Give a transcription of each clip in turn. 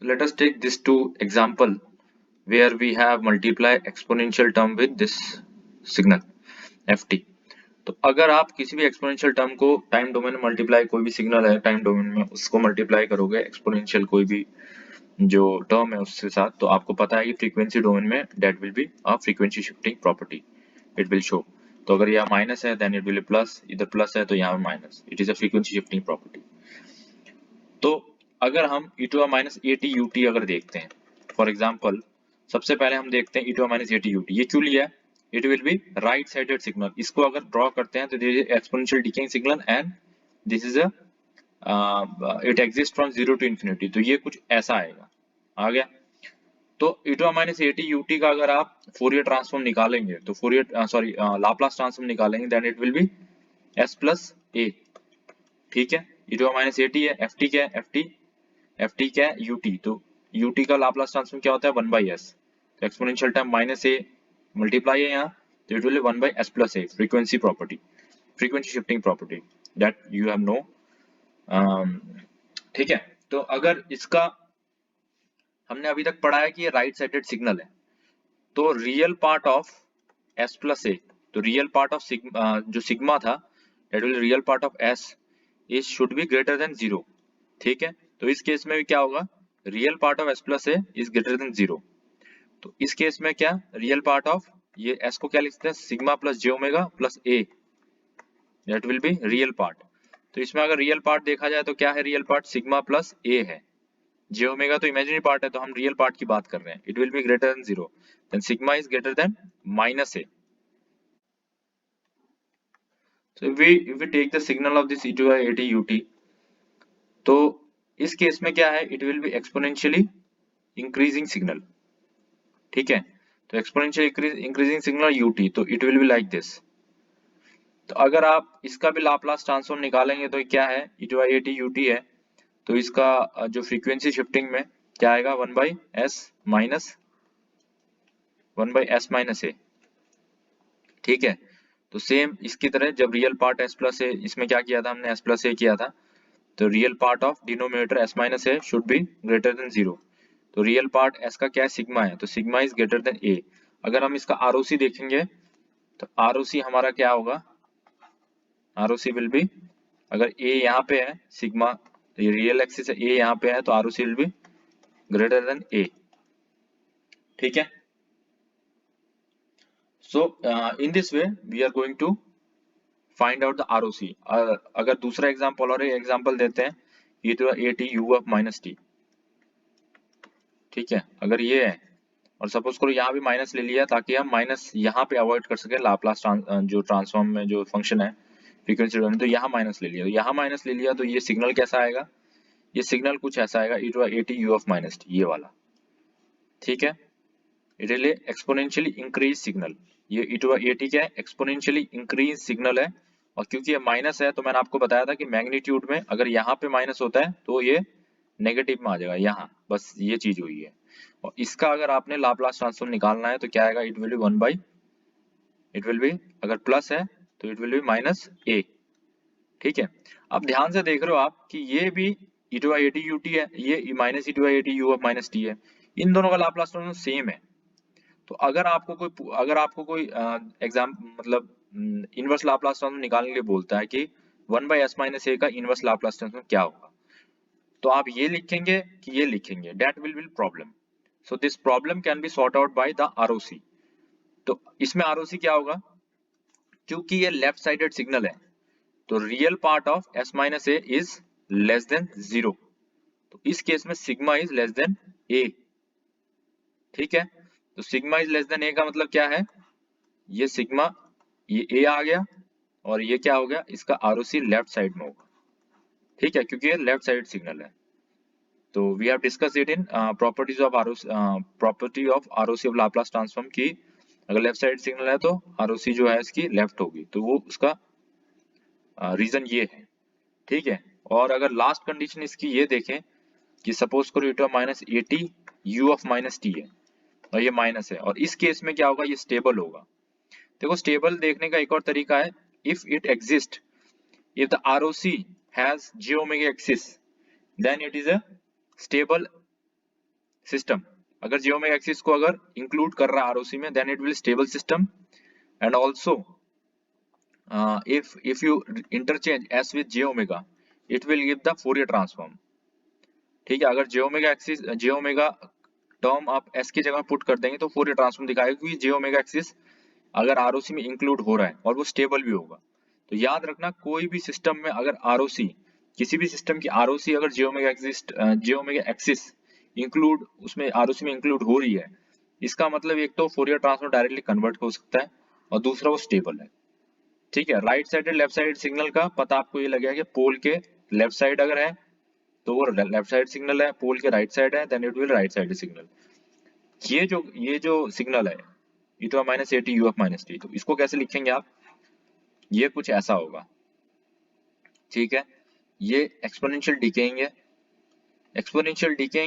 let us take this two example where we have multiply exponential term with this signal ft. तो अगर आप किसी भी exponential term को टाइम डोमेन में मल्टीप्लाई, कोई भी सिग्नल है टाइम डोमेन में, उसको मल्टीप्लाई करोगे एक्सपोनेंशियल कोई भी जो टर्म है उसके साथ, तो आपको पता है कि फ्रीक्वेंसी डोमेन में that will be a frequency shifting property, it will show. तो अगर यहाँ माइनस है देन इट विल प्लस, इधर प्लस है तो यहाँ minus, it is a frequency shifting property. तो अगर हम e to minus a t u t अगर देखते हैं, फॉर एग्जाम्पल सबसे पहले हम देखते हैं e to minus a t u t, ये क्यों लिया है? It will be right sided signal. इसको अगर ड्रॉ करते हैं तो this is exponential decaying signal and this is a it exist from zero to infinity, तो ये कुछ ऐसा आएगा, आ गया। तो e to minus a t u t का अगर आप फोरियर ट्रांसफॉर्म निकालेंगे तो फोरियर सॉरी लाप्लास ट्रांसफॉर्म निकालेंगे then it will be s plus a, ठीक है। e to minus a t है, ft क्या है, ft क्या है, ut, तो ut का लाप्लास ट्रांसफॉर्म क्या होता है, 1/s, तो exponential term minus a multiply है यहाँ, तो it will be 1/s plus a, frequency property, frequency shifting property that you have know, ठीक है। तो अगर इसका हमने अभी तक पढ़ा है कि ये राइट साइडेड सिग्नल है, तो real part of s plus a, तो रियल पार्ट ऑफ जो सिग्मा था that will real part of s is should be greater then 0, ठीक है। तो इस केस में भी क्या होगा, real part of s plus a is greater then 0, तो इस केस में क्या, रियल पार्ट ऑफ ये s को क्या लिखते हैं, sigma plus j omega plus a, that will be real part. तो इसमें अगर रियल पार्ट देखा जाए तो क्या है, real part sigma plus a है, j ओमेगा तो इमेजिनरी पार्ट है, तो हम रियल पार्ट की बात कर रहे हैं, it will be greater then 0, then sigma is greater then minus a। So if we take the signal of this e to the at ut, तो इस केस में क्या है, it will B exponentially increasing signal, ठीक है। तो exponential increasing signal ut, तो it will be like this. तो अगर आप इसका भी लाप्लास ट्रांसफॉर्म निकालेंगे तो क्या है, e to the at ut है, तो इसका जो फ्रीक्वेंसी शिफ्टिंग में क्या आएगा, 1/s minus 1/s minus a, ठीक है। तो सेम इसकी तरह जब real part s plus a, इसमें क्या किया था हमने, s प्लस a किया था, तो real part of denominator s minus a should be greater then 0, तो रियल पार्ट s का क्या है, सिग्मा है, तो sigma is greater than a। अगर हम इसका ROC देखेंगे तो ROC हमारा क्या होगा, ROC विल बी, अगर a यहाँ पे है, सिग्मा रियल एक्सिस है, a यहाँ पे है, तो ROC will be greater than a, ठीक है। So in this way we are going to find out the ROC। अगर दूसरा एग्जांपल और एक एग्जांपल देते हैं, ये तो at u of minus t, ठीक है। अगर ये है और सपोज करो यहाँ भी माइनस ले लिया, ताकि हम माइनस यहाँ पे अवॉइड कर सके, लाप्लास जो ट्रांसफॉर्म में जो फंक्शन है फ्रीक्वेंसी डोमेन, तो यहाँ माइनस ले लिया, तो यहाँ माइनस ले लिया, तो ये सिग्नल कैसा आएगा, ये सिग्नल कुछ ऐसा आएगा, e to at u of minus t, ये वाला, ठीक है। It is exponentially increase signal, ये e to at क्या है, एक्सपोनेंशियली इंक्रीज सिग्नल है, और क्योंकि ये माइनस है तो मैंने आपको बताया था कि मैग्नीट्यूड में अगर यहाँ पे माइनस होता है तो ये नेगेटिव में आ जाएगा, यहाँ बस ये चीज हुई है। और इसका अगर आपने लाप्लास ट्रांसफॉर्म निकालना है तो क्या आएगा, it will B 1/, it will be, अगर प्लस है तो it will B minus a, ठीक है। अब ध्यान से देख रहे हो आप कि ये भी e to at ut है, ये minus e to at u of minus t है, इन दोनों का लाप्लास ट्रांसफॉर्म सेम है। तो अगर आपको कोई एग्जाम मतलब इनवर्स लाप्लास ट्रांसफॉर्म निकालने के लिए बोलता है कि 1/s माइनस a का इनवर्स लाप्लास ट्रांसफॉर्म क्या होगा, तो आप ये लिखेंगे कि ये लिखेंगे, that will B problem. So this problem can be sort out by the ROC। तो इसमें ROC क्या होगा, क्योंकि ये लेफ्ट साइडेड सिग्नल है, तो real part of s minus a is less than 0, तो इस केस में sigma is less than a, ठीक है। तो sigma is less than a का मतलब क्या है, ये सिग्मा, ये a आ गया, और ये क्या हो गया, इसका ROC लेफ्ट साइड में होगा, ठीक है, क्योंकि ये लेफ्ट साइड सिग्नल है। तो we have discuss it in properties of property of ROC of Laplace transform की, अगर लेफ्ट साइड सिग्नल है तो ROC जो है इसकी लेफ्ट होगी, तो वो उसका रीजन ये है, ठीक है। और अगर लास्ट कंडीशन इसकी ये देखें कि सपोज करो e to minus at u of minus t है, और ये माइनस है, और इस केस में क्या होगा, ये स्टेबल होगा। देखो स्टेबल देखने का एक और तरीका है, if it exist, if the ROC has j omega axis then it is a stable system, अगर j ओमेगा एक्सिस को अगर इंक्लूड कर रहा है ROC में, then it will stable system. And also if you interchange s with j omega, it will give the Fourier transform। ठीक है, अगर j omega axis j omega term आप s की जगह पुट कर देंगे तो Fourier ट्रांसफॉर्म दिखाएगा, क्योंकि j ओमेगा एक्सिस अगर ROC में इंक्लूड हो रहा है और वो स्टेबल भी होगा। तो याद रखना, कोई भी सिस्टम में अगर ROC, किसी भी सिस्टम की ROC अगर j ओमेगा एक्सिस इंक्लूड उसमें ROC में इंक्लूड हो रही है, इसका मतलब एक तो Fourier ट्रांसफॉर्म डायरेक्टली कन्वर्ट हो सकता है और दूसरा वो स्टेबल है। ठीक है, right sided left side signal का पता आपको ये लगेगा कि पोल के लेफ्ट साइड अगर है तो वो लेफ्ट साइड सिग्नल है, पोल के राइट साइड है then it will right side signal. ये जो सिग्नल है e⁻ at uf−t, तो इसको कैसे लिखेंगे आप, ये कुछ ऐसा होगा। ठीक है, ये एक्सपोनेंशियल डिकेइंग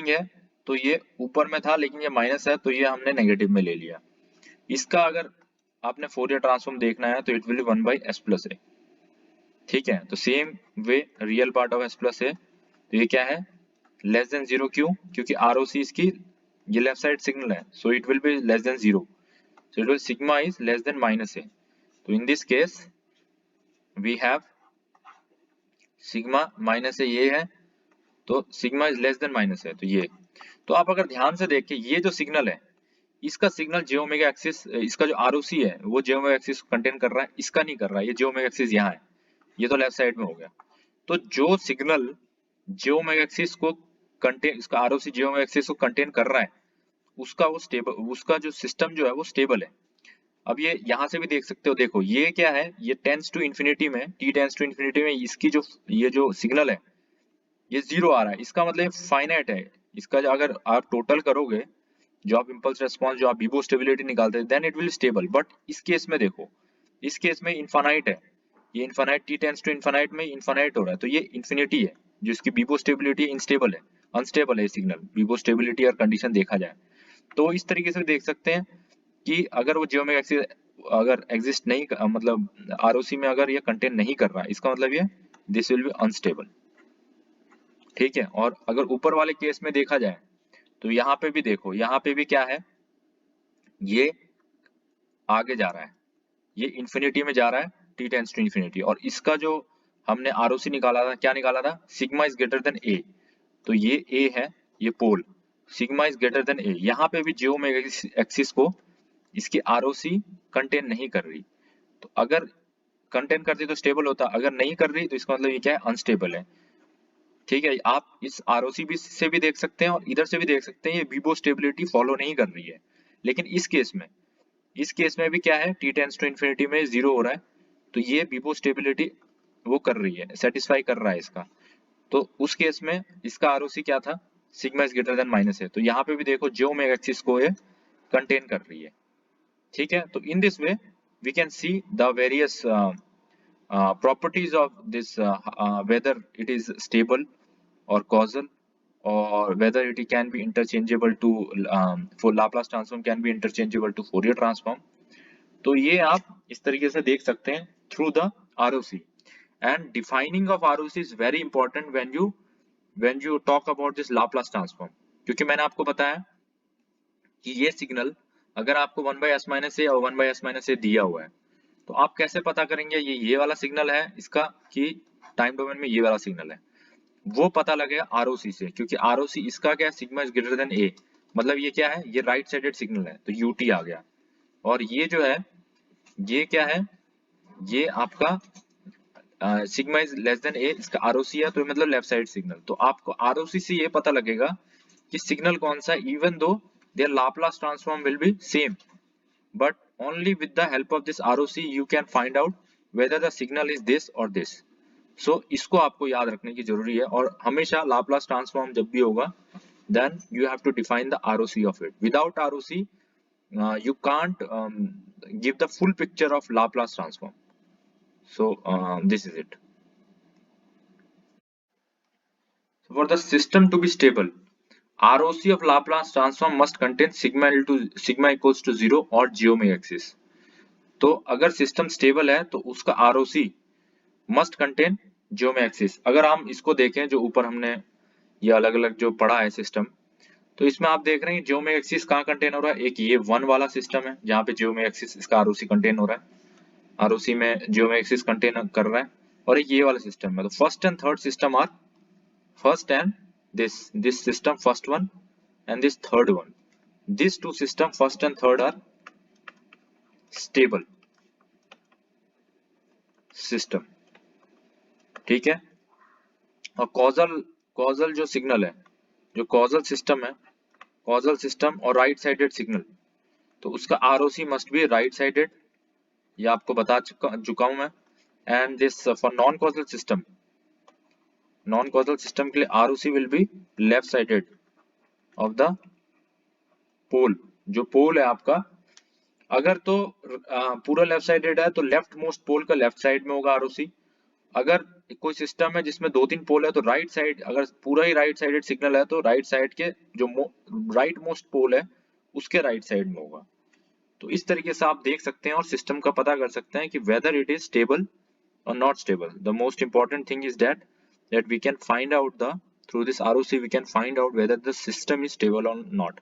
है, तो ये ऊपर में था लेकिन ये माइनस है तो ये हमने नेगेटिव में ले लिया। इसका अगर आपने फोरियर ट्रांसफॉर्म देखना है तो इट विल बी 1/s+a। ठीक है, तो same way real part of s+a, तो ये क्या है लेस देन 0, क्यों, क्योंकि ROC इसकी ये लेफ्ट साइड सिग्नल है, so it will be less than 0, so it will sigma is less than -a। तो in this case we have sigma -a ये है, तो sigma is less than -a, तो ये। तो आप अगर ध्यान से देखें, ये जो सिग्नल है इसका सिग्नल j ओमेगा एक्सिस, इसका जो ROC है वो j ओमेगा एक्सिस कंटेन कर रहा है, इसका नहीं कर रहा है, ये j ओमेगा एक्सिस यहाँ है, ये तो लेफ्ट साइड में हो गया। तो जो सिग्नल j ओमेगा एक्सिस को कंटेन, इसका ROC j ओमेगा एक्सिस को कंटेन कर रहा है, उसका वो स्टेबल, उसका जो सिस्टम जो है वो स्टेबल है। अब ये यहाँ से भी देख सकते हो, देखो ये क्या है, ये टेंस टू इन्फिनिटी में, t टेंस टू इन्फिनिटी में इसकी जो ये जो सिग्नल है ये 0 आ रहा है, इसका मतलब फाइनाइट है। इसका जो अगर आप टोटल करोगे, जो आप इंपल्स रिस्पांस, जो आप विवो स्टेबिलिटी निकालते हैं, then it will stable. But इस केस में देखो, इस केस में इनफाइनाइट है, ये infinite, t tends to infinite में इनफाइनाइट हो रहा है, तो ये इन्फिनिटी है, जो इसकी विवो स्टेबिलिटी इनस्टेबल है, अनस्टेबल है सिग्नल, विवो स्टेबिलिटी और कंडीशन देखा जाए तो इस तरीके से देख सकते हैं कि अगर वो जियोमेट्रिक एक्सिस अगर एग्जिस्ट नहीं मतलब ROC में अगर ये कंटेन नहीं कर रहा है, इसका मतलब ये दिस विल बी अनस्टेबल। ठीक है, और अगर ऊपर वाले केस में देखा जाए तो यहाँ पे भी देखो, यहाँ पे भी क्या है, ये आगे जा रहा है, ये इन्फिनिटी में जा रहा है, t टेंस टू इन्फिनिटी, और इसका जो हमने ROC निकाला था, क्या निकाला था, sigma is greater than a, तो ये a है, ये pole, sigma is greater than a। यहाँ पे भी j ओमेगा एक्सिस को इसकी ROC कंटेन नहीं कर रही, तो अगर कंटेन करती तो स्टेबल होता, अगर नहीं कर रही तो इसका मतलब ये क्या है, अनस्टेबल है। ठीक है, आप इस ROC भी से भी देख सकते हैं और इधर से भी देख सकते हैं, ये विवो स्टेबिलिटी फॉलो नहीं कर रही है। लेकिन इस केस में भी क्या है, t टेंस टू इन्फिनिटी में 0 हो रहा है, तो ये विवो स्टेबिलिटी वो कर रही है, सेटिस्फाई कर रहा है इसका। तो उस केस में इसका ROC क्या था, sigma is greater than -a, तो यहाँ पे भी देखो j ओमेगा एक्सिस को ये कंटेन कर रही है। ठीक है, तो in this way we can see the various properties of this, whether it is stable or causal, or whether it can be interchangeable to for Laplace transform can be interchangeable to Fourier transform। तो ये आप इस तरीके से देख सकते हैं through the ROC, and defining of ROC is very important when you talk about this Laplace transform, क्योंकि मैंने आपको बताया कि ये सिग्नल अगर आपको 1/s-a और 1/s-a दिया हुआ है, तो आप कैसे पता करेंगे ये वाला सिग्नल है इसका, कि टाइम डोमेन में ये वाला सिग्नल है, वो पता लगेगा ROC से, क्योंकि ROC इसका क्या है, sigma is greater than a, मतलब ये क्या है, ये राइट साइडेड सिग्नल है, तो UT आ गया। और ये जो है, ये क्या है, ये आपका sigma is less than a, इसका ROC है, तो मतलब लेफ्ट साइड सिग्नल। तो आपको ROC से ये पता लगेगा कि सिग्नल कौन सा है, even though there Laplace transform will be same, but only with the help of this ROC you can find out whether the signal is this or this। so इसको आपको याद रखने की जरूरी है, और हमेशा लाप्लास ट्रांसफॉर्म जब भी होगा then you have to define the ROC of it। without ROC you can't give the full picture of Laplace transform। so this is it। so for the system to be stable, ROC of Laplace transform must contain sigma equals to 0 और j omega axis। तो अगर system stable है तो उसका ROC must contain j omega axis। अगर हम इसको देखें, जो ऊपर हमने ये अलग अलग जो पढ़ा है सिस्टम, तो इसमें आप देख रहे हैं जियोमेट्रिक एक्सिस कहाँ कंटेन हो रहा है, एक ये 1 वाला सिस्टम है जहाँ पे जियोमेट्रिक एक्सिस इसका आरओसी कंटेन हो रहा है, आरओसी में जियोमेट्रिक एक्सिस कंटेन कर रहा है, और एक ये वाला सिस्टम है। तो first and third system are first and this system first one and this third one, this two system first and third are stable system, ठीक है। और कॉजल जो सिग्नल है, जो कॉजल सिस्टम है, कॉजल सिस्टम और राइट साइडेड सिग्नल, तो उसका ROC must be right sided, ये आपको बता चुका हूं मैं। And this for non causal system, non causal system के लिए ROC will be left sided of the pole, जो पोल है आपका, अगर तो पूरा लेफ्ट साइडेड है तो लेफ्ट मोस्ट पोल का लेफ्ट साइड में होगा आरओसी। अगर कोई सिस्टम है जिसमें 2-3 पोल है तो राइट साइड, अगर पूरा ही राइट साइडेड सिग्नल है तो राइट साइड के जो राइट मोस्ट पोल है उसके राइट साइड में होगा। तो इस तरीके से आप देख सकते हैं और सिस्टम का पता कर सकते हैं कि whether it is stable or not stable. The most important thing is that we can find out the through this ROC we can find out whether the system is stable or not.